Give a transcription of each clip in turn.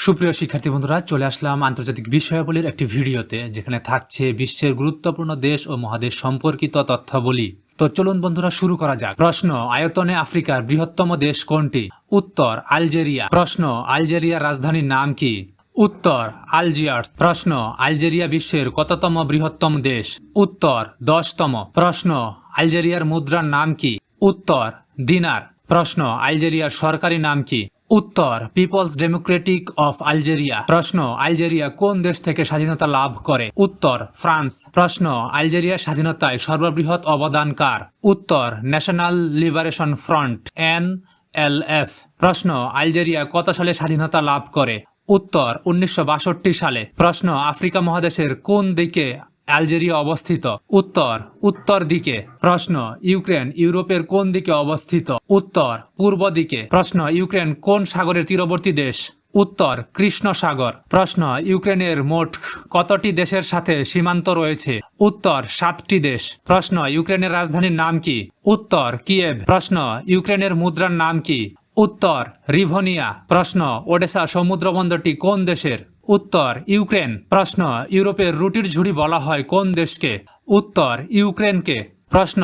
সুপ্রিয় শিক্ষার্থী বন্ধুরা, চলে আসলাম আন্তর্জাতিক বিষয়াবলীর একটি ভিডিওতে, যেখানে থাকছে বিশ্বের গুরুত্বপূর্ণ দেশ ও মহাদেশ সম্পর্কিত তথ্যাবলী। তো চলুন বন্ধুরা, শুরু করা যাক। প্রশ্ন: আয়তনে আফ্রিকার বৃহত্তম দেশ কোনটি? উত্তর: আলজেরিয়া। প্রশ্ন: আলজেরিয়ার রাজধানীর নাম কি? উত্তর: আলজিয়ার্স। প্রশ্ন: আলজেরিয়া বিশ্বের কততম বৃহত্তম দেশ? উত্তর: 10তম। প্রশ্ন: আলজেরিয়ার মুদ্রার নাম কি? উত্তর: দিনার। প্রশ্ন: আলজেরিয়ার সরকারি নাম কি? উত্তর: পিপলস ডেমোক্রেটিক অফ আলজেরিয়া। প্রশ্ন: আলজেরিয়া কোন দেশ থেকে স্বাধীনতা লাভ করে? উত্তর: ফ্রান্স। প্রশ্ন: আলজেরিয়ার স্বাধীনতায় সর্ববৃহৎ অবদান কার? উত্তর: ন্যাশনাল লিবারেশন ফ্রন্ট NLF। প্রশ্ন: আলজেরিয়া কত সালে স্বাধীনতা লাভ করে? উত্তর: 1962 সালে। প্রশ্ন: আফ্রিকা মহাদেশের কোন দিকে আলজেরিয়া অবস্থিত? উত্তর: উত্তর দিকে। প্রশ্ন: ইউক্রেন ইউরোপের কোন দিকে অবস্থিত? উত্তর: পূর্ব দিকে। প্রশ্ন: ইউক্রেন কোন সাগরের তীরবর্তী দেশ? উত্তর: কৃষ্ণ সাগর। প্রশ্ন: ইউক্রেনের মোট কতটি দেশের সাথে সীমান্ত রয়েছে? উত্তর: 7টি দেশ। প্রশ্ন: ইউক্রেনের রাজধানীর নাম কি? উত্তর: কিয়েভ। প্রশ্ন: ইউক্রেনের মুদ্রার নাম কি? উত্তর: রিভোনিয়া। প্রশ্ন: ওডেসা সমুদ্রবন্দরটি কোন দেশের? উত্তর: ইউক্রেন। প্রশ্ন: ইউরোপের রুটির ঝুড়ি বলা হয় কোন দেশকে? উত্তর: ইউক্রেনকে। প্রশ্ন: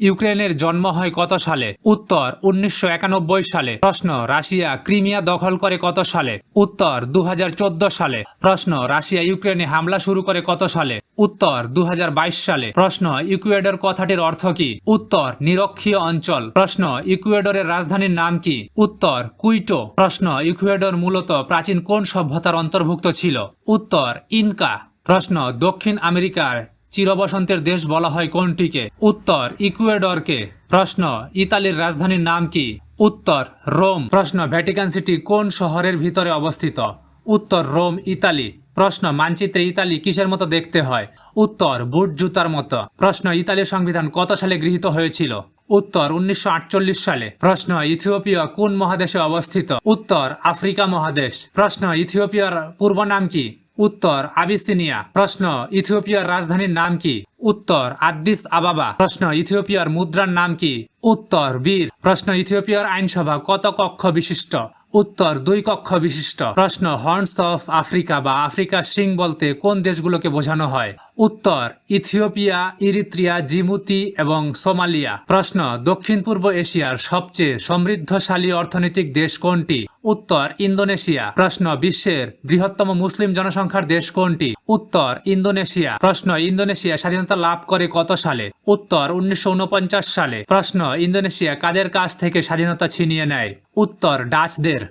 ইউক্রেনের জন্ম হয় কত সালে? উত্তর: 1991 সালে। প্রশ্ন: রাশিয়া ক্রিমিয়া দখল করে কত সালে? উত্তর: 2014 সালে। প্রশ্ন: রাশিয়া ইউক্রেনে হামলা শুরু করে কত সালে? উত্তর: 2022 সালে। প্রশ্ন: ইকুয়েডর কথাটির অর্থ কি? উত্তর: নিরক্ষীয় অঞ্চল। প্রশ্ন: ইকুয়েডরের রাজধানীর নাম কি? উত্তর: কুইটো। প্রশ্ন: ইকুয়েডর মূলত প্রাচীন কোন সভ্যতার অন্তর্ভুক্ত ছিল? উত্তর: ইনকা। প্রশ্ন: দক্ষিণ আমেরিকার চিরবসন্তের দেশ বলা হয় কোনটিকে? উত্তর: ইকুয়েডরকে। প্রশ্ন: ইতালির রাজধানীর নাম কি? উত্তর: রোম। প্রশ্ন: ভ্যাটিকান সিটি কোন শহরের ভিতরে অবস্থিত? উত্তর: রোম, ইতালি। প্রশ্ন: মানচিত্রে ইতালি কিসের মতো দেখতে হয়? উত্তর: বুট জুতার মতো। প্রশ্ন: ইতালির সংবিধান কত সালে গৃহীত হয়েছিল? উত্তর: 1948 সালে। প্রশ্ন: ইথিওপিয়া কোন মহাদেশে অবস্থিত? উত্তর: আফ্রিকা মহাদেশ। প্রশ্ন: ইথিওপিয়ার পূর্ব নাম কি? উত্তর: আবিসিনিয়া। প্রশ্ন: ইথিওপিয়ার রাজধানীর নাম কি? উত্তর: আদ্দিস আবাবা। প্রশ্ন: ইথিওপিয়ার মুদ্রার নাম কি? উত্তর: বীর। প্রশ্ন: ইথিওপিয়ার আইনসভা কত কক্ষ বিশিষ্ট? উত্তর: 2 কক্ষ বিশিষ্ট। প্রশ্ন: হর্নস অফ আফ্রিকা বা আফ্রিকার শিং বলতে কোন দেশগুলোকে বোঝানো হয়? উত্তর: ইথিওপিয়া, ইরিত্রিয়া, জিবুতি এবং সোমালিয়া। প্রশ্ন: দক্ষিণ পূর্ব এশিয়ার সবচেয়ে সমৃদ্ধশালী অর্থনৈতিক দেশ কোনটি? উত্তর: ইন্দোনেশিয়া। প্রশ্ন: বিশ্বের বৃহত্তম মুসলিম জনসংখ্যার দেশ কোনটি? উত্তর: ইন্দোনেশিয়া। প্রশ্ন: ইন্দোনেশিয়া স্বাধীনতা লাভ করে কত সালে? উত্তর: 1949 সালে। প্রশ্ন: ইন্দোনেশিয়া কাদের কাছ থেকে স্বাধীনতা ছিনিয়ে নেয়? উত্তর: ডাচদের।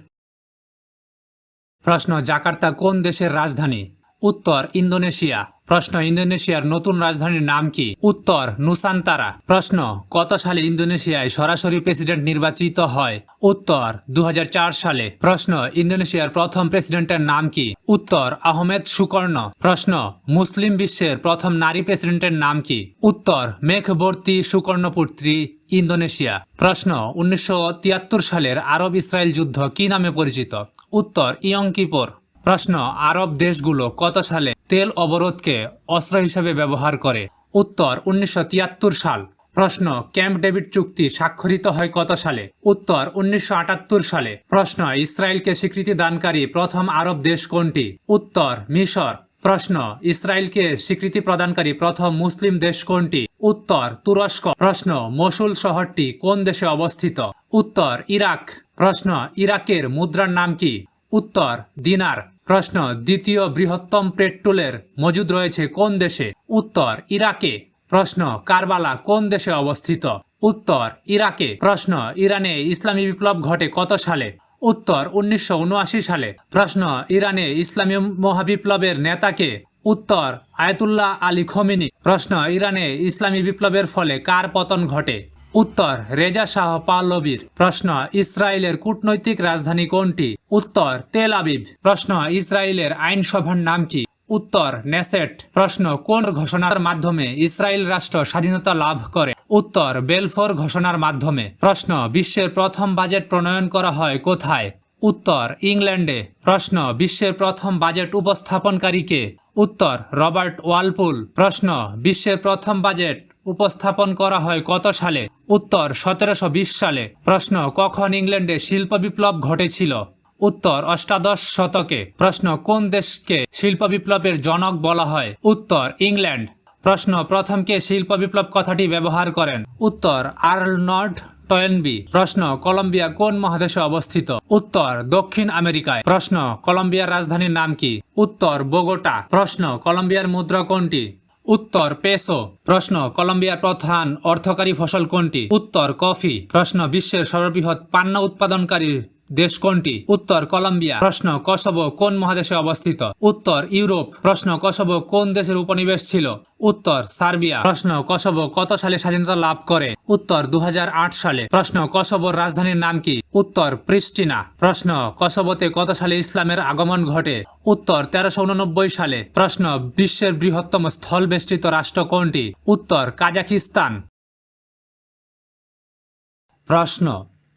প্রশ্ন: জাকার্তা কোন দেশের রাজধানী? উত্তর: ইন্দোনেশিয়া। প্রশ্ন: ইন্দোনেশিয়ার নতুন রাজধানীর নাম কি? উত্তর: নুসান্তারা। প্রশ্ন: কত সালে ইন্দোনেশিয়ায় সরাসরি প্রেসিডেন্ট নির্বাচিত হয়? উত্তর: 2004 সালে। প্রশ্ন: ইন্দোনেশিয়ার প্রথম প্রেসিডেন্টের নাম কি? উত্তর: আহমেদ সুকর্ণ। প্রশ্ন: মুসলিম বিশ্বের প্রথম নারী প্রেসিডেন্টের নাম কি? উত্তর: মেঘবর্তী সুকর্ণপুত্রী, ইন্দোনেশিয়া। প্রশ্ন: 1973 সালের আরব ইসরায়েল যুদ্ধ কি নামে পরিচিত? উত্তর: ইয়ং কিপর। প্রশ্ন: আরব দেশগুলো কত সালে তেল অবরোধকে অস্ত্র হিসেবে ব্যবহার করে? উত্তর: 1973 সাল। প্রশ্ন: ক্যাম্প ডেভিড চুক্তি স্বাক্ষরিত হয় কত সালে? উত্তর: 1978 সালে। প্রশ্ন: ইসরায়েলকে স্বীকৃতি দানকারী প্রথম আরব দেশ কোনটি? উত্তর: মিশর। প্রশ্ন: ইসরায়েলকে স্বীকৃতি প্রদানকারী প্রথম মুসলিম দেশ কোনটি? উত্তর: তুরস্ক। প্রশ্ন: মসুল শহরটি কোন দেশে অবস্থিত? উত্তর: ইরাক। প্রশ্ন: ইরাকের মুদ্রার নাম কি? উত্তর: দিনার। প্রশ্ন: দ্বিতীয় বৃহত্তম পেট্রোলের মজুদ রয়েছে কোন দেশে? উত্তর: ইরাকে। প্রশ্ন: কারবালা কোন দেশে অবস্থিত? উত্তর: ইরাকে। প্রশ্ন: ইরানে ইসলামী বিপ্লব ঘটে কত সালে? উত্তর: 1979 সালে। প্রশ্ন: ইরানে ইসলামী মহাবিপ্লবের নেতাকে? উত্তর: আয়াতুল্লাহ আলী খোমেনি। প্রশ্ন: ইরানে ইসলামী বিপ্লবের ফলে কার পতন ঘটে? উত্তর: রেজা শাহ পাহলভীর। প্রশ্ন: ইসরায়েলের কূটনৈতিক রাজধানী কোনটি? উত্তর: তেল আবিব। প্রশ্ন: ইসরায়েলের আইনসভার নাম কি? উত্তর: নেসেট। প্রশ্ন: কোন ঘোষণার মাধ্যমে ইসরায়েল রাষ্ট্র স্বাধীনতা লাভ করে? উত্তর: বেলফোর ঘোষণার মাধ্যমে। প্রশ্ন: বিশ্বের প্রথম বাজেট প্রণয়ন করা হয় কোথায়? উত্তর: ইংল্যান্ডে। প্রশ্ন: বিশ্বের প্রথম বাজেট উপস্থাপনকারী কে? উত্তর: রবার্ট ওয়ালপুল। প্রশ্ন: বিশ্বের প্রথম বাজেট উপস্থাপন করা হয় কত সালে? উত্তর: 1720 সালে। প্রশ্ন: কখন ইংল্যান্ডে শিল্প বিপ্লব ঘটেছিল? উত্তর অষ্টাদশ শতকে। প্রশ্ন কোন দেশকে শিল্প বিপ্লবের জনক বলা হয়? উত্তর ইংল্যান্ড। প্রশ্ন প্রথম কে শিল্প বিপ্লব কথাটি ব্যবহার করেন? উত্তর আর্নল্ড টয়েনবি। প্রশ্ন কলম্বিয়া কোন মহাদেশে অবস্থিত? উত্তর দক্ষিণ আমেরিকায়। প্রশ্ন কলম্বিয়ার রাজধানীর নাম কি? উত্তর বোগোটা। প্রশ্ন কলম্বিয়ার মুদ্রা কোনটি? উত্তর পেসো। প্রশ্ন কলম্বিয়ার প্রধান অর্থকারী ফসল কোনটি? উত্তর কফি। প্রশ্ন বিশ্বের সর্ববৃহৎ পান্না উৎপাদনকারী দেশ কোনটি? উত্তর কলম্বিয়া। প্রশ্ন কসোভো কোন মহাদেশে অবস্থিত? উত্তর ইউরোপ। প্রশ্ন কসোভো কোন দেশের উপনিবেশ ছিল? উত্তর সার্বিয়া। প্রশ্ন কসোভো কত সালে স্বাধীনতা লাভ করে? উত্তর 2008 সালে। প্রশ্ন কসোভোর রাজধানীর নাম কি? উত্তর প্রিস্টিনা। প্রশ্ন কসোভোতে কত সালে ইসলামের আগমন ঘটে? উত্তর 1389 সালে। প্রশ্ন বিশ্বের বৃহত্তম স্থলবেষ্টিত রাষ্ট্র কোনটি? উত্তর কাজাখিস্তান। প্রশ্ন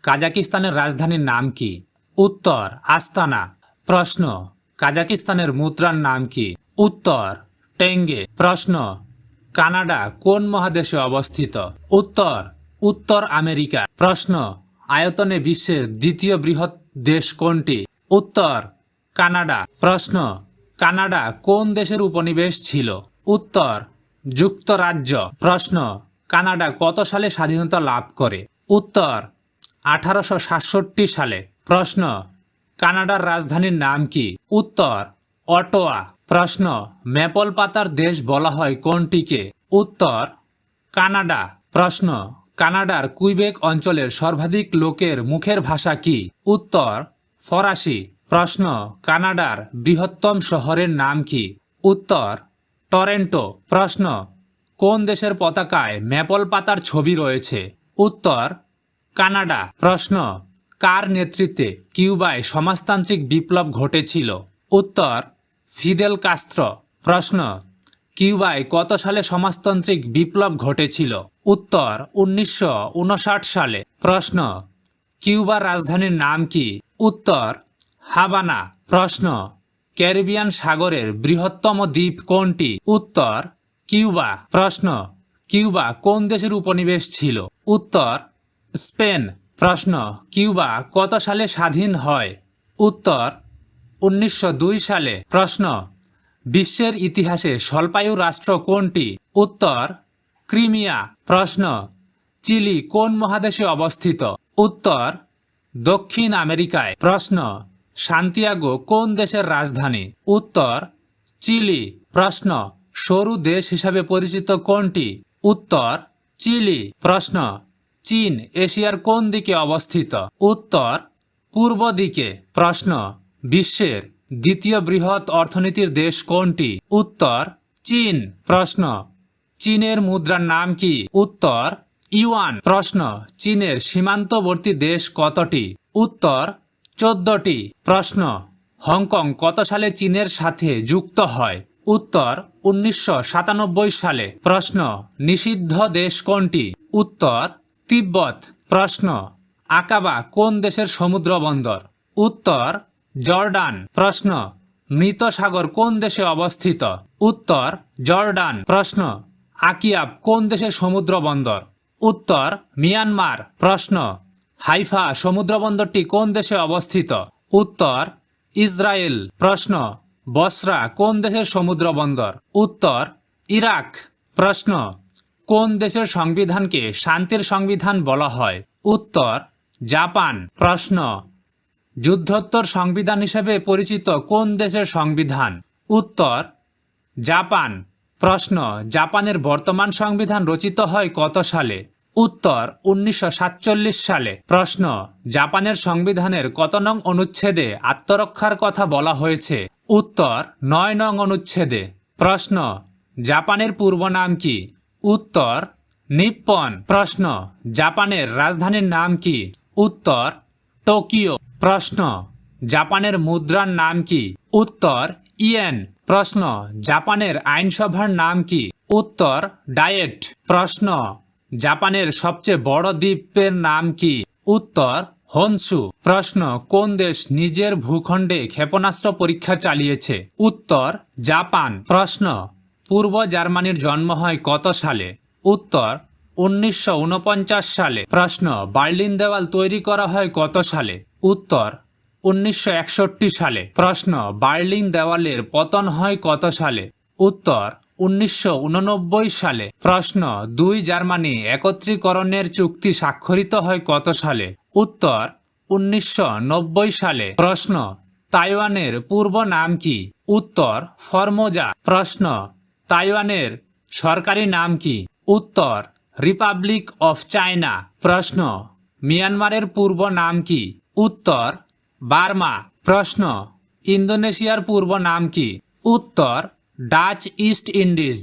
কাজাকিস্তানের রাজধানীর নাম কি? উত্তর আস্তানা। প্রশ্ন কাজাকিস্তানের মুদ্রার নাম কি? উত্তর টেঙ্গে। প্রশ্ন কানাডা কোন মহাদেশে অবস্থিত? উত্তর উত্তর আমেরিকা। প্রশ্ন আয়তনে বিশ্বের দ্বিতীয় বৃহৎ দেশ কোনটি? উত্তর কানাডা। প্রশ্ন কানাডা কোন দেশের উপনিবেশ ছিল? উত্তর যুক্তরাজ্য। প্রশ্ন কানাডা কত সালে স্বাধীনতা লাভ করে? উত্তর 1867 সালে। প্রশ্ন কানাডার রাজধানীর নাম কি? উত্তর অটোয়া। প্রশ্ন ম্যাপল পাতার দেশ বলা হয় কোনটিকে? উত্তর কানাডা। প্রশ্ন কানাডার কুইবেক অঞ্চলের সর্বাধিক লোকের মুখের ভাষা কি? উত্তর ফরাসি। প্রশ্ন কানাডার বৃহত্তম শহরের নাম কি? উত্তর টরেন্টো। প্রশ্ন কোন দেশের পতাকায় ম্যাপল পাতার ছবি রয়েছে? উত্তর কানাডা। প্রশ্ন কার নেতৃত্বে কিউবায় সমাজতান্ত্রিক বিপ্লব ঘটেছিল? উত্তর ফিদেল কাস্ত্রো। প্রশ্ন কিউবায় কত সালে সমাজতান্ত্রিক বিপ্লব ঘটেছিল? উত্তর 1959 সালে। প্রশ্ন কিউবার রাজধানীর নাম কি? উত্তর হাভানা। প্রশ্ন ক্যারিবিয়ান সাগরের বৃহত্তম দ্বীপ কোনটি? উত্তর কিউবা। প্রশ্ন কিউবা কোন দেশের উপনিবেশ ছিল? উত্তর স্পেন। প্রশ্ন কিউবা কত সালে স্বাধীন হয়? উত্তর 1902 সালে। প্রশ্ন বিশ্বের ইতিহাসে স্বল্পায়ু রাষ্ট্র কোনটি? উত্তর ক্রিমিয়া। প্রশ্ন চিলি কোন মহাদেশে অবস্থিত? উত্তর দক্ষিণ আমেরিকায়। প্রশ্ন সান্তিয়াগো কোন দেশের রাজধানী? উত্তর চিলি। প্রশ্ন সরু দেশ হিসাবে পরিচিত কোনটি? উত্তর চিলি। প্রশ্ন চীন এশিয়ার কোন দিকে অবস্থিত? উত্তর পূর্ব দিকে। প্রশ্ন বিশ্বের দ্বিতীয় বৃহৎ অর্থনীতির দেশ কোনটি? উত্তর চীন। প্রশ্ন চীনের মুদ্রার নাম কি? উত্তর ইউয়ান। প্রশ্ন চীনের সীমান্তবর্তী দেশ কতটি? উত্তর 14টি। প্রশ্ন হংকং কত সালে চীনের সাথে যুক্ত হয়? উত্তর 1997 সালে। প্রশ্ন নিষিদ্ধ দেশ কোনটি? উত্তর তিব্বত। প্রশ্ন আকাবা কোন দেশের সমুদ্র বন্দর? উত্তর জর্ডান। প্রশ্ন মৃত সাগর কোন দেশে অবস্থিত? উত্তর জর্ডান। প্রশ্ন আকিয়াব কোন দেশের সমুদ্র বন্দর? উত্তর মিয়ানমার। প্রশ্ন হাইফা সমুদ্র বন্দরটি কোন দেশে অবস্থিত? উত্তর ইসরায়েল। প্রশ্ন বসরা কোন দেশের সমুদ্র বন্দর? উত্তর ইরাক। প্রশ্ন কোন দেশের সংবিধানকে শান্তির সংবিধান বলা হয়? উত্তর জাপান। প্রশ্ন যুদ্ধোত্তর সংবিধান হিসেবে পরিচিত কোন দেশের সংবিধান? উত্তর জাপান। প্রশ্ন জাপানের বর্তমান সংবিধান রচিত হয় কত সালে? উত্তর 1947 সালে। প্রশ্ন জাপানের সংবিধানের কত নং অনুচ্ছেদে আত্মরক্ষার কথা বলা হয়েছে? উত্তর 9 নং অনুচ্ছেদে। প্রশ্ন জাপানের পূর্ব নাম কি? উত্তর নিপ্পন। প্রশ্ন জাপানের রাজধানীর নাম কি? উত্তর টোকিও। প্রশ্ন জাপানের মুদ্রার নাম কি? উত্তর ইয়েন। প্রশ্ন জাপানের আইনসভার নাম কি? উত্তর ডায়েট। প্রশ্ন জাপানের সবচেয়ে বড় দ্বীপের নাম কি? উত্তর হনসু। প্রশ্ন কোন দেশ নিজের ভূখণ্ডে ক্ষেপণাস্ত্র পরীক্ষা চালিয়েছে? উত্তর জাপান। প্রশ্ন পূর্ব জার্মানির জন্ম হয় কত সালে? উত্তর 1949 সালে। প্রশ্ন বার্লিন দেওয়াল তৈরি করা হয় কত সালে? উত্তর 1961 সালে। প্রশ্ন, বার্লিন দেওয়ালের পতন হয় কত সালে? উত্তর 1989 সালে। প্রশ্ন, দুই জার্মানি একত্রীকরণের চুক্তি স্বাক্ষরিত হয় কত সালে? উত্তর 1990 সালে। প্রশ্ন, তাইওয়ানের পূর্ব নাম কি? উত্তর ফরমোজা। প্রশ্ন, তাইওয়ানের সরকারি নাম কি? উত্তর রিপাবলিক অফ চায়না। প্রশ্ন, মিয়ানমারের পূর্ব নাম কি? উত্তর বার্মা। প্রশ্ন, ইন্দোনেশিয়ার পূর্ব নাম কি? উত্তর ডাচ ইস্ট ইন্ডিজ।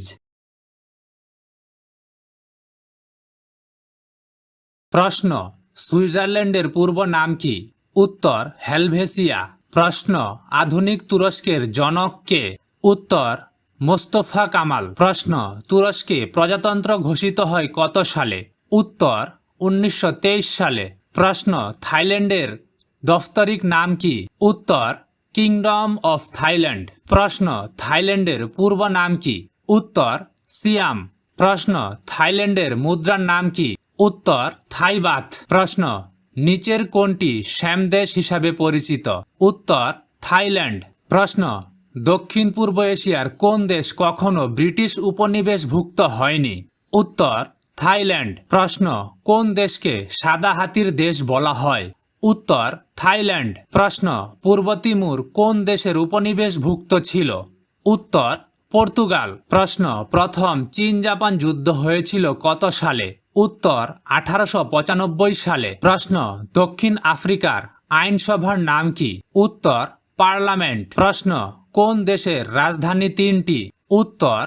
প্রশ্ন, সুইজারল্যান্ডের পূর্ব নাম কি? উত্তর হেলভেসিয়া। প্রশ্ন, আধুনিক তুরস্কের জনক কে? উত্তর মোস্তফা কামাল। প্রশ্ন, তুরস্কে প্রজাতন্ত্র ঘোষিত হয় কত সালে? উত্তর 1923 সালে। প্রশ্ন, থাইল্যান্ডের দাপ্তরিক নাম কি? উত্তর কিংডম অফ থাইল্যান্ড। প্রশ্ন, থাইল্যান্ডের পূর্ব নাম কি? উত্তর সিয়াম। প্রশ্ন, থাইল্যান্ডের মুদ্রার নাম কি? উত্তর থাইবাথ। প্রশ্ন, নিচের কোনটি শ্যাম দেশ হিসাবে পরিচিত? উত্তর থাইল্যান্ড। প্রশ্ন, দক্ষিণ পূর্ব এশিয়ার কোন দেশ কখনো ব্রিটিশ উপনিবেশভুক্ত হয়নি? উত্তর থাইল্যান্ড। প্রশ্ন, কোন দেশকে সাদা হাতির দেশ বলা হয়? উত্তর থাইল্যান্ড। প্রশ্ন, পূর্ব তিমুর কোন দেশের উপনিবেশভুক্ত ছিল? উত্তর পর্তুগাল। প্রশ্ন, প্রথম চীন জাপান যুদ্ধ হয়েছিল কত সালে? উত্তর 1895 সালে। প্রশ্ন, দক্ষিণ আফ্রিকার আইনসভার নাম কি? উত্তর পার্লামেন্ট। প্রশ্ন, কোন দেশের রাজধানী তিনটি? উত্তর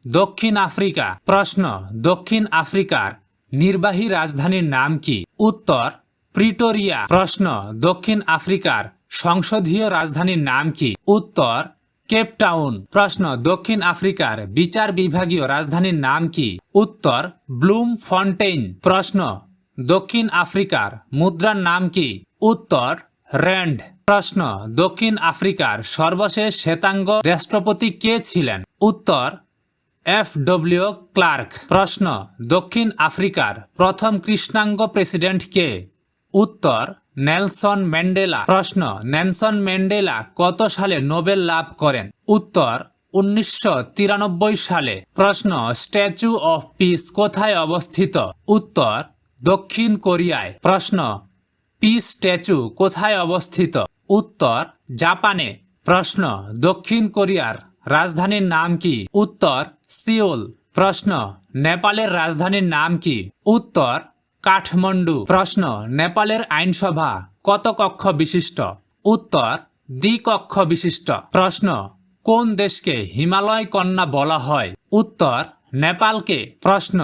দক্ষিণ আফ্রিকা। প্রশ্ন, দক্ষিণ আফ্রিকার নির্বাহী রাজধানীর নাম কি? উত্তর প্রিটোরিয়া। প্রশ্ন, দক্ষিণ আফ্রিকার সংসদীয় রাজধানীর নাম কি? উত্তর কেপটাউন। প্রশ্ন, দক্ষিণ আফ্রিকার বিচার বিভাগীয় রাজধানীর নাম কি? উত্তর ব্লুম ফন্টেইন। প্রশ্ন, দক্ষিণ আফ্রিকার মুদ্রার নাম কি? উত্তর র্যান্ড। প্রশ্ন, দক্ষিণ আফ্রিকার সর্বশেষ শ্বেতাঙ্গ রাষ্ট্রপতি কে ছিলেন? উত্তর FW ক্লার্ক। প্রশ্ন, দক্ষিণ আফ্রিকার প্রথম কৃষ্ণাঙ্গ প্রেসিডেন্ট কে? উত্তর নেলসন ম্যান্ডেলা। প্রশ্ন, নেলসন ম্যান্ডেলা কত সালে নোবেল লাভ করেন? উত্তর 1993 সালে। প্রশ্ন, স্ট্যাচু অফ পিস কোথায় অবস্থিত? উত্তর দক্ষিণ কোরিয়ায়। প্রশ্ন, পিস স্ট্যাচু কোথায় অবস্থিত? উত্তর জাপানে। প্রশ্ন, দক্ষিণ কোরিয়ার রাজধানীর নাম কি? উত্তর সিওল। প্রশ্ন, নেপালের রাজধানীর নাম কি? উত্তর কাঠমান্ডু। প্রশ্ন, নেপালের আইনসভা কত কক্ষ বিশিষ্ট? উত্তর দ্বিকক্ষ বিশিষ্ট। প্রশ্ন, কোন দেশকে হিমালয় কন্যা বলা হয়? উত্তর নেপালকে। প্রশ্ন,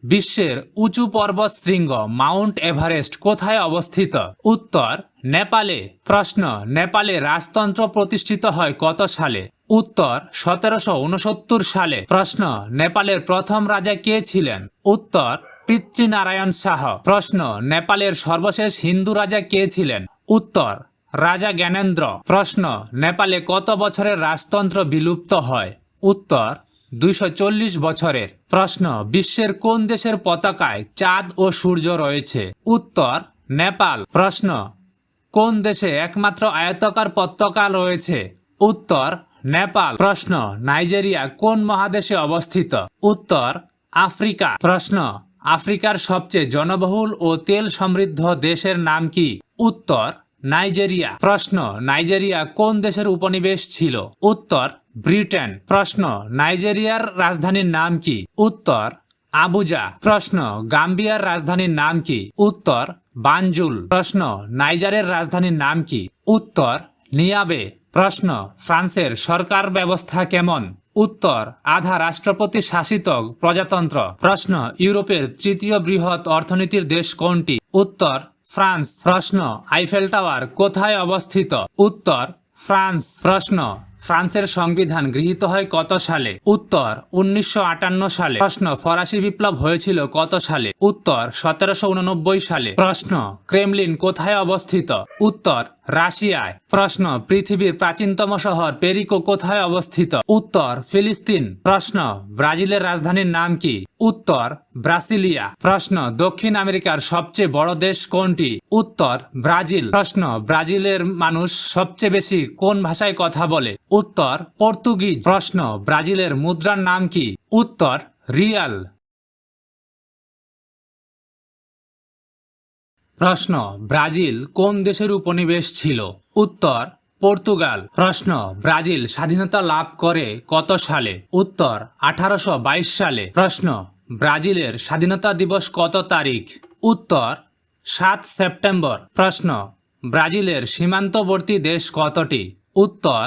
বিশ্বের উঁচু পর্বত শৃঙ্গ মাউন্ট এভারেস্ট কোথায় অবস্থিত? উত্তর নেপালে। প্রশ্ন, নেপালে রাজতন্ত্র প্রতিষ্ঠিত হয় কত সালে? উত্তর 1769 সালে। প্রশ্ন, নেপালের প্রথম রাজা কে ছিলেন? উত্তর পৃথ্বীনারায়ণ শাহ। প্রশ্ন, নেপালের সর্বশেষ হিন্দু রাজা কে ছিলেন? উত্তর রাজা জ্ঞানেন্দ্র। প্রশ্ন, নেপালে কত বছরের রাজতন্ত্র বিলুপ্ত হয়? উত্তর 240 বছরের। প্রশ্ন, বিশ্বের কোন দেশের পতাকায় চাঁদ ও সূর্য রয়েছে? উত্তর নেপাল। প্রশ্ন, কোন দেশে একমাত্র আয়তাকার পতাকা রয়েছে? উত্তর নেপাল। প্রশ্ন, নাইজেরিয়া কোন মহাদেশে অবস্থিত? উত্তর আফ্রিকা। প্রশ্ন, আফ্রিকার সবচেয়ে জনবহুল ও তেল সমৃদ্ধ দেশের নাম কি? উত্তর নাইজেরিয়া। প্রশ্ন, নাইজেরিয়া কোন দেশের উপনিবেশ ছিল? উত্তর ব্রিটেন। প্রশ্ন, নাইজেরিয়ার রাজধানীর নাম কি? উত্তর আবুজা। প্রশ্ন, গাম্বিয়ার রাজধানীর নাম কি? উত্তর বানজুল। প্রশ্ন, নাইজারের রাজধানীর নাম কি? উত্তর নিয়াবে। প্রশ্ন, ফ্রান্সের সরকার ব্যবস্থা কেমন? উত্তর আধা রাষ্ট্রপতি শাসিত প্রজাতন্ত্র। প্রশ্ন, ইউরোপের তৃতীয় বৃহৎ অর্থনীতির দেশ কোনটি? উত্তর ফ্রান্স। প্রশ্ন, আইফেল টাওয়ার কোথায় অবস্থিত? উত্তর ফ্রান্স। প্রশ্ন, ফ্রান্সের সংবিধান গৃহীত হয় কত সালে? উত্তর 1958 সালে। প্রশ্ন, ফরাসি বিপ্লব হয়েছিল কত সালে? উত্তর 1789 সালে। প্রশ্ন, ক্রেমলিন কোথায় অবস্থিত? উত্তর রাশিয়ায়। প্রশ্ন, পৃথিবীর প্রাচীনতম শহর পেরিকো কোথায় অবস্থিত? উত্তর, ফিলিস্তিন। প্রশ্ন, ব্রাজিলের রাজধানীর নাম কি? উত্তর, ব্রাসিলিয়া। প্রশ্ন, দক্ষিণ আমেরিকার সবচেয়ে বড় দেশ কোনটি? উত্তর, ব্রাজিল। প্রশ্ন, ব্রাজিলের মানুষ সবচেয়ে বেশি কোন ভাষায় কথা বলে? উত্তর, পর্তুগিজ। প্রশ্ন, ব্রাজিলের মুদ্রার নাম কি? উত্তর, রিয়াল। প্রশ্ন, ব্রাজিল কোন দেশের উপনিবেশ ছিল? উত্তর, পর্তুগাল। প্রশ্ন, ব্রাজিল স্বাধীনতা লাভ করে কত সালে? উত্তর, 1822 সালে। প্রশ্ন, ব্রাজিলের স্বাধীনতা দিবস কত তারিখ? উত্তর, 7 সেপ্টেম্বর। প্রশ্ন, ব্রাজিলের সীমান্তবর্তী দেশ কতটি? উত্তর,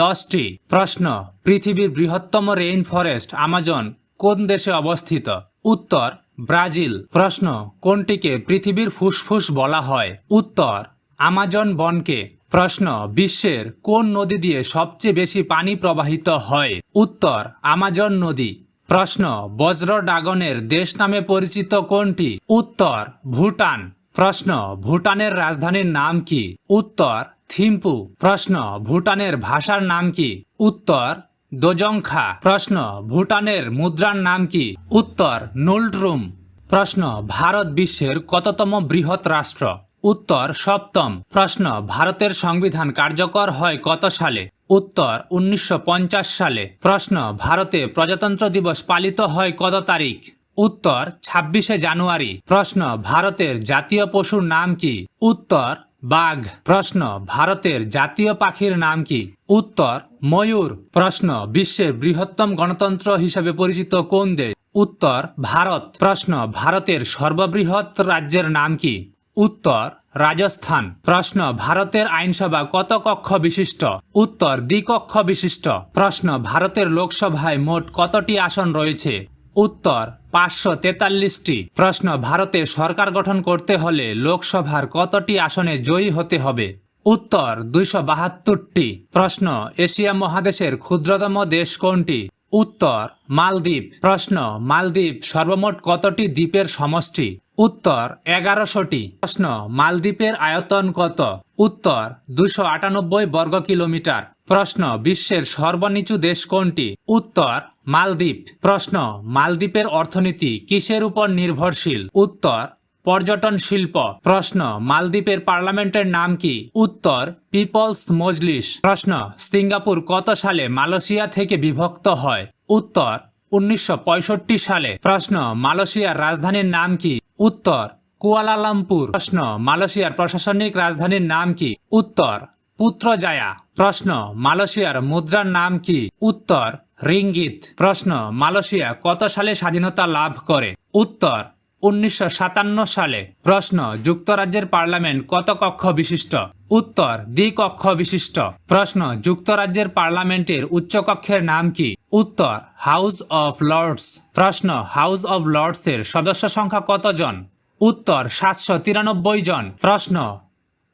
10টি। প্রশ্ন, পৃথিবীর বৃহত্তম রেইন ফরেস্ট আমাজন কোন দেশে অবস্থিত? উত্তর, ব্রাজিল। প্রশ্ন, কোনটিকে পৃথিবীর ফুসফুস বলা হয়? উত্তর, আমাজন বনকে। প্রশ্ন, বিশ্বের কোন নদী দিয়ে সবচেয়ে বেশি পানি প্রবাহিত হয়? উত্তর, আমাজন নদী। প্রশ্ন, বজ্র ড্রাগনের দেশ নামে পরিচিত কোনটি? উত্তর, ভুটান। প্রশ্ন, ভুটানের রাজধানীর নাম কি? উত্তর, থিম্পু। প্রশ্ন, ভুটানের ভাষার নাম কি? উত্তর, দোজংখা। প্রশ্ন, ভুটানের মুদ্রার নাম কি? উত্তর, নুলট্রুম। প্রশ্ন, ভারত বিশ্বের কততম বৃহৎ রাষ্ট্র? উত্তর, 7ম। প্রশ্ন, ভারতের সংবিধান কার্যকর হয় কত সালে? উত্তর, 1950 সালে। প্রশ্ন, ভারতে প্রজাতন্ত্র দিবস পালিত হয় কত তারিখ? উত্তর, 26শে জানুয়ারি। প্রশ্ন, ভারতের জাতীয় পশুর নাম কি? উত্তর, বাঘ। প্রশ্ন, ভারতের জাতীয় পাখির নাম কি? উত্তর, ময়ূর। প্রশ্ন, বিশ্বের বৃহত্তম গণতন্ত্র হিসেবে পরিচিত কোন দেশ? উত্তর, ভারত। প্রশ্ন, ভারতের সর্ববৃহৎ রাজ্যের নাম কি? উত্তর, রাজস্থান। প্রশ্ন, ভারতের আইনসভা কত কক্ষ বিশিষ্ট? উত্তর, দ্বিকক্ষ বিশিষ্ট। প্রশ্ন, ভারতের লোকসভায় মোট কতটি আসন রয়েছে? উত্তর, 543টি। প্রশ্ন, ভারতে সরকার গঠন করতে হলে লোকসভার কতটি আসনে জয়ী হতে হবে? উত্তর, 272টি। প্রশ্ন, এশিয়া মহাদেশের ক্ষুদ্রতম দেশ কোনটি? উত্তর, মালদ্বীপ। প্রশ্ন, মালদ্বীপ সর্বমোট কতটি দ্বীপের সমষ্টি? উত্তর, 1100টি। প্রশ্ন, মালদ্বীপের আয়তন কত? উত্তর, 298 বর্গ কিলোমিটার। প্রশ্ন, বিশ্বের সর্বনিচু দেশ কোনটি? উত্তর, মালদ্বীপ। প্রশ্ন, মালদ্বীপের অর্থনীতি কিসের উপর নির্ভরশীল? উত্তর, পর্যটন শিল্প। প্রশ্ন, মালদ্বীপের পার্লামেন্টের নাম কি? উত্তর, পিপলস মজলিস। প্রশ্ন, সিঙ্গাপুর কত সালে মালয়েশিয়া থেকে বিভক্ত হয়? উত্তর, 1965 সালে। প্রশ্ন, মালয়েশিয়ার রাজধানীর নাম কি? উত্তর, কুয়ালালামপুর। প্রশ্ন, মালয়েশিয়ার প্রশাসনিক রাজধানীর নাম কি? উত্তর, পুত্রজায়া। প্রশ্ন, মালয়েশিয়ার মুদ্রার নাম কি? উত্তর, রিঙ্গিত। প্রশ্ন, মালয়েশিয়া কত সালে স্বাধীনতা লাভ করে? উত্তর, 1957 সালে। প্রশ্ন, যুক্তরাজ্যের পার্লামেন্ট কত কক্ষ বিশিষ্ট? উত্তর, দ্বিকক্ষ বিশিষ্ট। প্রশ্ন, যুক্তরাজ্যের পার্লামেন্টের উচ্চকক্ষের নাম কি? উত্তর, হাউস অফ লর্ডস। প্রশ্ন, হাউস অফ লর্ডস এর সদস্য সংখ্যা কতজন? উত্তর, 793 জন। প্রশ্ন,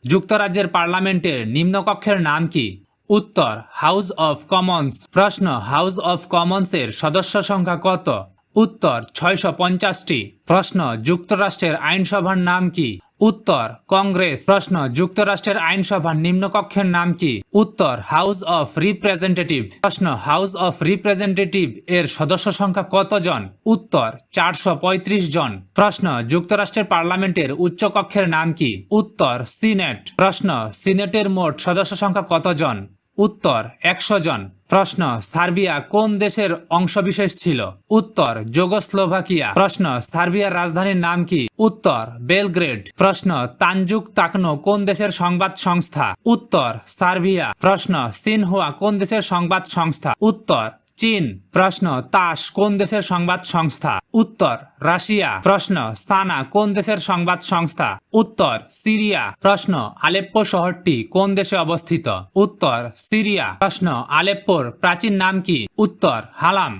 যুক্তরাজ্যের পার্লামেন্টের নিম্নকক্ষের নাম কি? উত্তর, হাউস অফ কমন্স। প্রশ্ন, হাউস অফ কমন্স এর সদস্য সংখ্যা কত? উত্তর, 650টি। প্রশ্ন, যুক্তরাষ্ট্রের আইনসভার নাম কি? উত্তর, কংগ্রেস। প্রশ্ন, যুক্তরাষ্ট্রের আইনসভার নিম্নকক্ষের নাম কি? উত্তর, হাউস অফ রিপ্রেজেন্টেটিভ। প্রশ্ন, হাউস অফ রিপ্রেজেন্টেটিভ এর সদস্য সংখ্যা কতজন? উত্তর, 435 জন। প্রশ্ন, যুক্তরাষ্ট্রের পার্লামেন্টের উচ্চকক্ষের নাম কি? উত্তর, সিনেট। প্রশ্ন, সিনেটের মোট সদস্য সংখ্যা কতজন? উত্তর, 100 জন। প্রশ্ন, সার্বিয়া কোন দেশের অংশবিশেষ ছিল? উত্তর, যুগোস্লোভাকিয়া। প্রশ্ন, সার্বিয়ার রাজধানীর নাম কি? উত্তর, বেলগ্রেড। প্রশ্ন, তানজুক তাকনো কোন দেশের সংবাদ সংস্থা? উত্তর, সার্বিয়া। প্রশ্ন, সিনহুয়া কোন দেশের সংবাদ সংস্থা? উত্তর, চীন। প্রশ্ন, তাস কোন দেশের সংবাদ সংস্থা? উত্তর, রাশিয়া। প্রশ্ন, সানা কোন দেশের সংবাদ সংস্থা? উত্তর, সিরিয়া। প্রশ্ন, আলেপ্পো শহরটি কোন দেশে অবস্থিত? উত্তর, সিরিয়া। প্রশ্ন, আলেপ্পোর প্রাচীন নাম কি? উত্তর, হালাম।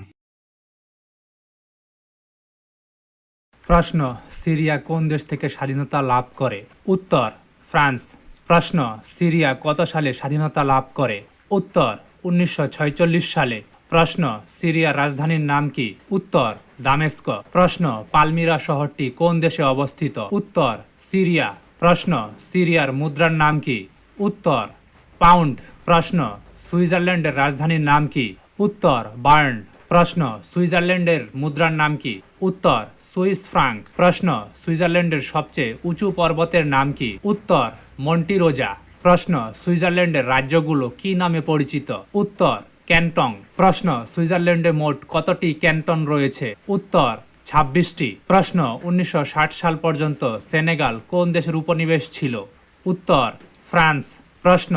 প্রশ্ন, সিরিয়া কোন দেশ থেকে স্বাধীনতা লাভ করে? উত্তর, ফ্রান্স। প্রশ্ন, সিরিয়া কত সালে স্বাধীনতা লাভ করে? উত্তর, 1946 সালে। প্রশ্ন, সিরিয়ার রাজধানীর নাম কি? উত্তর, দামেস্ক। প্রশ্ন, পালমিরা শহরটি কোন দেশে অবস্থিত? উত্তর, সিরিয়া। প্রশ্ন, সিরিয়ার মুদ্রার নাম কি? উত্তর পাউন্ড। প্রশ্ন সুইজারল্যান্ডের রাজধানীর নাম কি? উত্তর বার্ন। প্রশ্ন সুইজারল্যান্ডের মুদ্রার নাম কি? উত্তর সুইস ফ্রাঙ্ক। প্রশ্ন সুইজারল্যান্ডের সবচেয়ে উঁচু পর্বতের নাম কি? উত্তর মন্টিরোজা। প্রশ্ন সুইজারল্যান্ডের রাজ্যগুলো কি নামে পরিচিত? উত্তর ক্যান্টন। প্রশ্ন সুইজারল্যান্ডে মোট কতটি ক্যান্টন রয়েছে? উত্তর 26টি। প্রশ্ন 1960 সাল পর্যন্ত সেনেগাল কোন দেশের উপনিবেশ ছিল? উত্তর ফ্রান্স। প্রশ্ন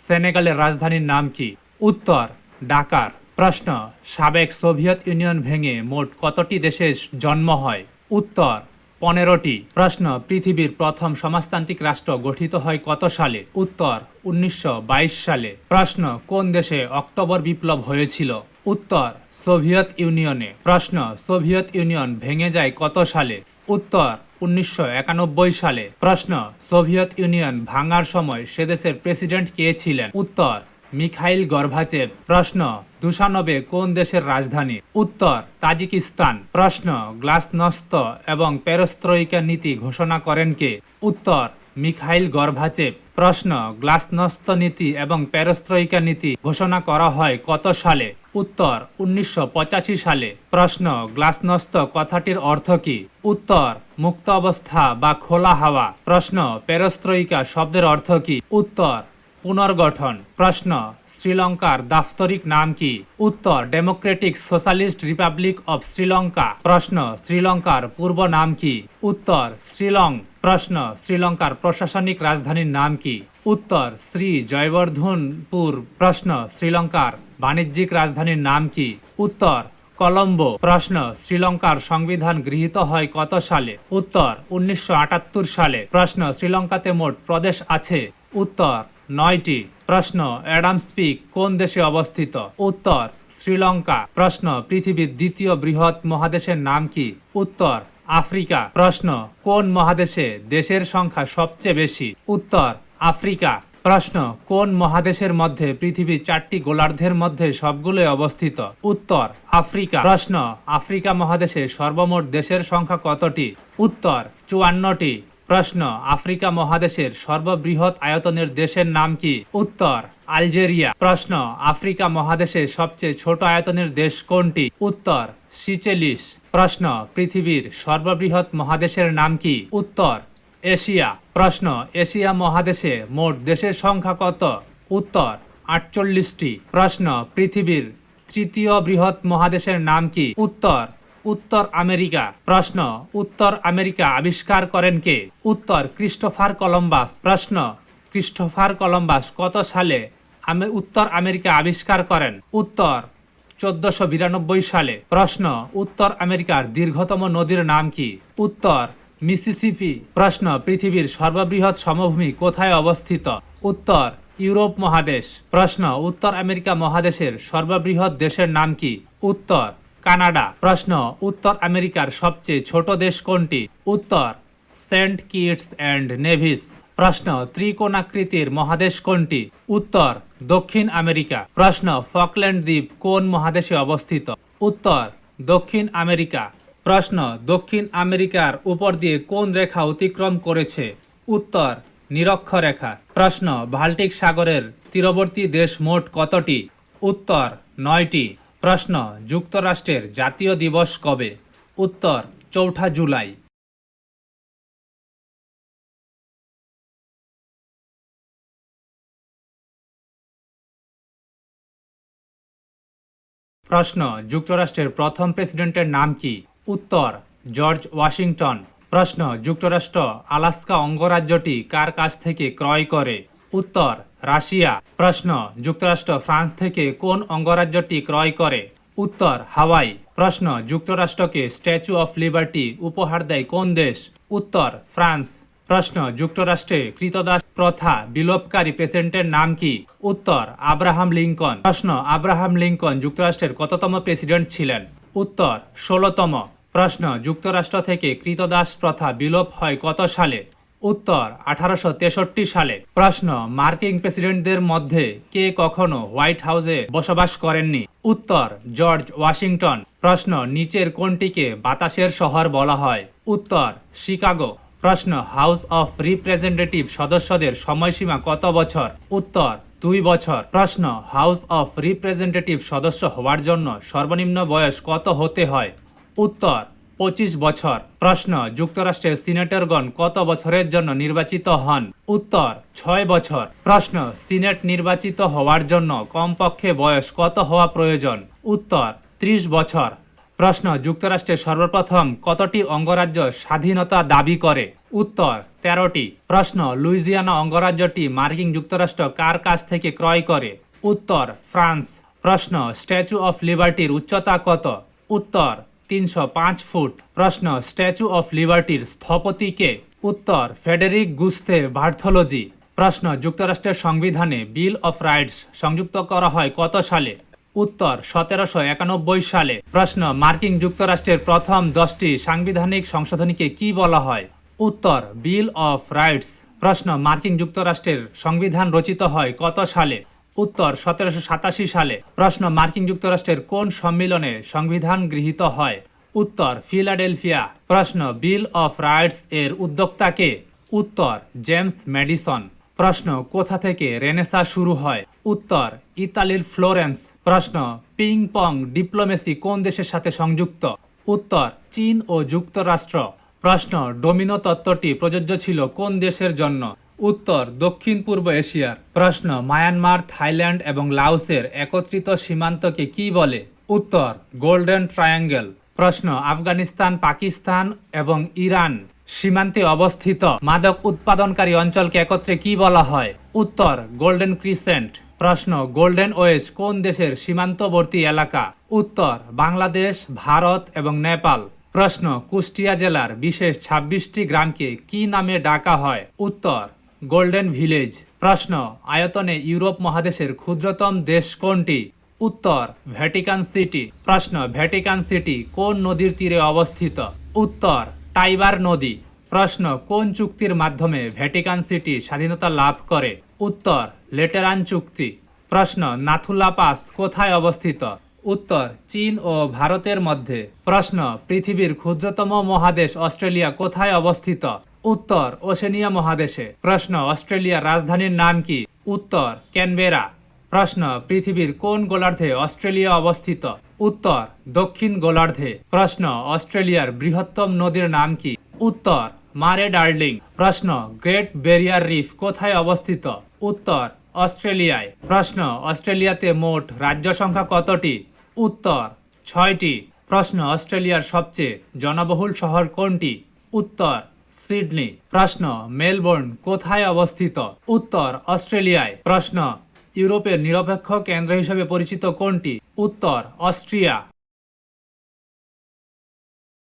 সেনেগালের রাজধানীর নাম কি? উত্তর ঢাকার। প্রশ্ন সাবেক সোভিয়েত ইউনিয়ন ভেঙে মোট কতটি দেশের জন্ম হয়? উত্তর 15টি। প্রশ্ন পৃথিবীর প্রথম সমাজতান্ত্রিক রাষ্ট্র গঠিত হয় কত সালে? উত্তর 1922 সালে। প্রশ্ন কোন দেশে অক্টোবর বিপ্লব হয়েছিল? উত্তর সোভিয়েত ইউনিয়নে। প্রশ্ন সোভিয়েত ইউনিয়ন ভেঙে যায় কত সালে? উত্তর 1991 সালে। প্রশ্ন সোভিয়েত ইউনিয়ন ভাঙার সময় সে দেশের প্রেসিডেন্ট কে ছিলেন? উত্তর মিখাইল গর্বাচেভ। প্রশ্ন দুশানবে কোন দেশের রাজধানী? উত্তর তাজিকিস্তান। প্রশ্ন গ্লাসনস্ত এবং পেরেস্ত্রয়িকা নীতি ঘোষণা করেন কে? উত্তর মিখাইল গর্বাচেভ। প্রশ্ন গ্লাসনস্ত নীতি এবং পেরেস্ত্রয়িকা নীতি ঘোষণা করা হয় কত সালে? উত্তর 1985 সালে। প্রশ্ন গ্লাসনস্ত কথাটির অর্থ কি? উত্তর মুক্ত অবস্থা বা খোলা হাওয়া। প্রশ্ন পেরেস্ত্রয়িকা শব্দের অর্থ কি? উত্তর পুনর্গঠন। প্রশ্ন শ্রীলঙ্কার দাপ্তরিক নাম কি? উত্তর Democratic socialist Republic of Sri Lanka. প্রশ্ন শ্রীলঙ্কার পূর্ব নাম কি? উত্তর শ্রীলং। প্রশ্ন শ্রীলঙ্কার প্রশাসনিক রাজধানীর নাম কি? উত্তর শ্রী জয়বর্ধনপুর। প্রশ্ন শ্রীলঙ্কার বাণিজ্যিক রাজধানীর নাম কি? উত্তর কলম্বো। প্রশ্ন শ্রীলঙ্কার সংবিধান গৃহীত হয় কত সালে? উত্তর 1978 সালে। প্রশ্ন শ্রীলঙ্কাতে মোট প্রদেশ আছে? উত্তর 9টি। প্রশ্ন অ্যাডামস পিক কোন দেশে অবস্থিত? উত্তর শ্রীলঙ্কা। প্রশ্ন পৃথিবীর দ্বিতীয় বৃহৎ মহাদেশের নাম কি? উত্তর আফ্রিকা। প্রশ্ন কোন মহাদেশে দেশের সংখ্যা সবচেয়ে বেশি? উত্তর আফ্রিকা। প্রশ্ন কোন মহাদেশের মধ্যে পৃথিবীর 4টি গোলার্ধের মধ্যে সবগুলোই অবস্থিত? উত্তর আফ্রিকা। প্রশ্ন আফ্রিকা মহাদেশে সর্বমোট দেশের সংখ্যা কতটি? উত্তর 54টি। প্রশ্ন আফ্রিকা মহাদেশের সর্ববৃহৎ আয়তনের দেশের নাম কি? উত্তর আলজেরিয়া। প্রশ্ন আফ্রিকা মহাদেশের সবচেয়ে ছোট আয়তনের দেশ কোনটি? উত্তর সিচেলিস। প্রশ্ন পৃথিবীর সর্ববৃহৎ মহাদেশের নাম কি? উত্তর এশিয়া। প্রশ্ন এশিয়া মহাদেশে মোট দেশের সংখ্যা কত? উত্তর 48টি। প্রশ্ন পৃথিবীর তৃতীয় বৃহৎ মহাদেশের নাম কি? উত্তর উত্তর আমেরিকা। প্রশ্ন উত্তর আমেরিকা আবিষ্কার করেন কে? উত্তর ক্রিস্টোফার কলম্বাস। প্রশ্ন ক্রিস্টোফার কলম্বাস কত সালে উত্তর আমেরিকা আবিষ্কার করেন? উত্তর 1492 সালে। প্রশ্ন উত্তর আমেরিকার দীর্ঘতম নদীর নাম কি? উত্তর মিসিসিপি। প্রশ্ন পৃথিবীর সর্ববৃহৎ সমভূমি কোথায় অবস্থিত? উত্তর ইউরোপ মহাদেশ। প্রশ্ন উত্তর আমেরিকা মহাদেশের সর্ববৃহৎ দেশের নাম কি? উত্তর কানাডা। প্রশ্ন উত্তর আমেরিকার সবচেয়ে ছোট দেশ কোনটি? উত্তর সেন্ট কিটস অ্যান্ড নেভিস। প্রশ্ন ত্রিকোণাকৃতির মহাদেশ কোনটি? উত্তর দক্ষিণ আমেরিকা। প্রশ্ন ফকল্যান্ড দ্বীপ কোন মহাদেশে অবস্থিত? উত্তর দক্ষিণ আমেরিকা। প্রশ্ন দক্ষিণ আমেরিকার উপর দিয়ে কোন রেখা অতিক্রম করেছে? উত্তর নিরক্ষরেখা। প্রশ্ন বাল্টিক সাগরের তীরবর্তী দেশ মোট কতটি? উত্তর 9টি। প্রশ্ন যুক্তরাষ্ট্রের জাতীয় দিবস কবে? উত্তর 4 জুলাই। প্রশ্ন যুক্তরাষ্ট্রের প্রথম প্রেসিডেন্টের নাম কি? উত্তর জর্জ ওয়াশিংটন। প্রশ্ন যুক্তরাষ্ট্র আলাস্কা অঙ্গরাজ্যটি কার কাছ থেকে ক্রয় করে? উত্তর রাশিয়া। প্রশ্ন যুক্তরাষ্ট্র ফ্রান্স থেকে কোন অঙ্গরাজ্যটি ক্রয় করে? উত্তর হাওয়াই। প্রশ্ন যুক্তরাষ্ট্রকে স্ট্যাচু অফ লিবার্টি উপহার দেয় কোন দেশ? উত্তর ফ্রান্স। প্রশ্ন যুক্তরাষ্ট্রে কৃতদাস প্রথা বিলোপকারী প্রেসিডেন্টের নাম কি? উত্তর আব্রাহাম লিঙ্কন। প্রশ্ন আব্রাহাম লিঙ্কন যুক্তরাষ্ট্রের কততম প্রেসিডেন্ট ছিলেন? উত্তর 16তম। প্রশ্ন যুক্তরাষ্ট্র থেকে কৃতদাস প্রথা বিলোপ হয় কত সালে? উত্তর 1863 সালে। প্রশ্ন মার্কিন প্রেসিডেন্টদের মধ্যে কে কখনো হোয়াইট হাউসে বসবাস করেননি? উত্তর জর্জ ওয়াশিংটন। প্রশ্ন নিচের কোনটিকে বাতাসের শহর বলা হয়? উত্তর শিকাগো। প্রশ্ন হাউস অফ রিপ্রেজেন্টেটিভ সদস্যদের সময়সীমা কত বছর? উত্তর 2 বছর। প্রশ্ন হাউস অফ রিপ্রেজেন্টেটিভ সদস্য হওয়ার জন্য সর্বনিম্ন বয়স কত হতে হয়? উত্তর 25 বছর। প্রশ্ন যুক্তরাষ্ট্রের সিনেটরগণ কত বছরের জন্য নির্বাচিত হন? উত্তর 6 বছর। প্রশ্ন সিনেট নির্বাচিত হওয়ার জন্য কমপক্ষে বয়স কত হওয়া প্রয়োজন? উত্তর 30 বছর। প্রশ্ন যুক্তরাষ্ট্রের সর্বপ্রথম কতটি অঙ্গরাজ্য স্বাধীনতা দাবি করে? উত্তর 13টি। প্রশ্ন লুইজিয়ানা অঙ্গরাজ্যটি মার্কিন যুক্তরাষ্ট্র কার কাছ থেকে ক্রয় করে? উত্তর ফ্রান্স। প্রশ্ন স্ট্যাচু অফ লিবার্টির উচ্চতা কত? উত্তর 305 ফুট। প্রশ্ন স্ট্যাচু অফ লিবার্টির স্থপতি কে? উত্তর ফেডেরিক গুস্তে বার্থোলোজি। প্রশ্ন যুক্তরাষ্ট্রের সংবিধানে বিল অফ রাইটস সংযুক্ত করা হয় কত সালে? উত্তর 1791 সালে। প্রশ্ন মার্কিন যুক্তরাষ্ট্রের প্রথম 10টি সাংবিধানিক সংশোধনীকে কি বলা হয়? উত্তর বিল অফ রাইটস। প্রশ্ন মার্কিন যুক্তরাষ্ট্রের সংবিধান রচিত হয় কত সালে? উত্তর 1787 সালে। প্রশ্ন মার্কিন যুক্তরাষ্ট্রের কোন সম্মেলনে সংবিধান গৃহীত হয়? উত্তর ফিলাডেলফিয়া। প্রশ্ন বিল অফ রাইটস এর উদ্যোক্তা কে? উত্তর জেমস ম্যাডিসন। প্রশ্ন কোথা থেকে রেনেসাঁ শুরু হয়? উত্তর ইতালির ফ্লোরেন্স। প্রশ্ন পিং পং ডিপ্লোমেসি কোন দেশের সাথে সংযুক্ত? উত্তর চীন ও যুক্তরাষ্ট্র। প্রশ্ন ডোমিনো তত্ত্বটি প্রযোজ্য ছিল কোন দেশের জন্য? উত্তর দক্ষিণ পূর্ব এশিয়ার। প্রশ্ন মায়ানমার, থাইল্যান্ড এবং লাওসের একত্রিত সীমান্তকে কি বলে? উত্তর গোল্ডেন ট্রায়াঙ্গেল। প্রশ্ন আফগানিস্তান, পাকিস্তান এবং ইরান সীমান্তে অবস্থিত মাদক উৎপাদনকারী অঞ্চলকে একত্রে কি বলা হয়? উত্তর গোল্ডেন ক্রিসেন্ট। প্রশ্ন গোল্ডেন ওয়েজ কোন দেশের সীমান্তবর্তী এলাকা? উত্তর বাংলাদেশ, ভারত এবং নেপাল। প্রশ্ন কুষ্টিয়া জেলার বিশেষ 26টি গ্রামকে কি নামে ডাকা হয়? উত্তর গোল্ডেন ভিলেজ। প্রশ্ন আয়তনে ইউরোপ মহাদেশের ক্ষুদ্রতম দেশ কোনটি? উত্তর ভ্যাটিকান সিটি। প্রশ্ন ভ্যাটিকান সিটি কোন নদীর তীরে অবস্থিত? উত্তর টাইবার নদী। প্রশ্ন কোন চুক্তির মাধ্যমে ভ্যাটিকান সিটি স্বাধীনতা লাভ করে? উত্তর লেটেরান চুক্তি। প্রশ্ন নাথুলা পাস কোথায় অবস্থিত? উত্তর চীন ও ভারতের মধ্যে। প্রশ্ন পৃথিবীর ক্ষুদ্রতম মহাদেশ অস্ট্রেলিয়া কোথায় অবস্থিত? উত্তর ওশেনিয়া মহাদেশে। প্রশ্ন অস্ট্রেলিয়ার রাজধানীর নাম কি? উত্তর ক্যানবেরা। প্রশ্ন পৃথিবীর কোন গোলার্ধে অস্ট্রেলিয়া অবস্থিত? উত্তর দক্ষিণ গোলার্ধে। প্রশ্ন অস্ট্রেলিয়ার বৃহত্তম নদীর নাম কি? উত্তর মারে ডার্লিং। প্রশ্ন গ্রেট ব্যারিয়ার রিফ কোথায় অবস্থিত? উত্তর অস্ট্রেলিয়ায়। প্রশ্ন অস্ট্রেলিয়াতে মোট রাজ্য সংখ্যা কতটি? উত্তর 6টি। প্রশ্ন অস্ট্রেলিয়ার সবচেয়ে জনবহুল শহর কোনটি? উত্তর সিডনি। প্রশ্ন মেলবোর্ন কোথায় অবস্থিত? উত্তর অস্ট্রেলিয়ায়। প্রশ্ন ইউরোপের নিরপেক্ষ কেন্দ্র হিসেবে পরিচিত কোনটি? উত্তর অস্ট্রিয়া।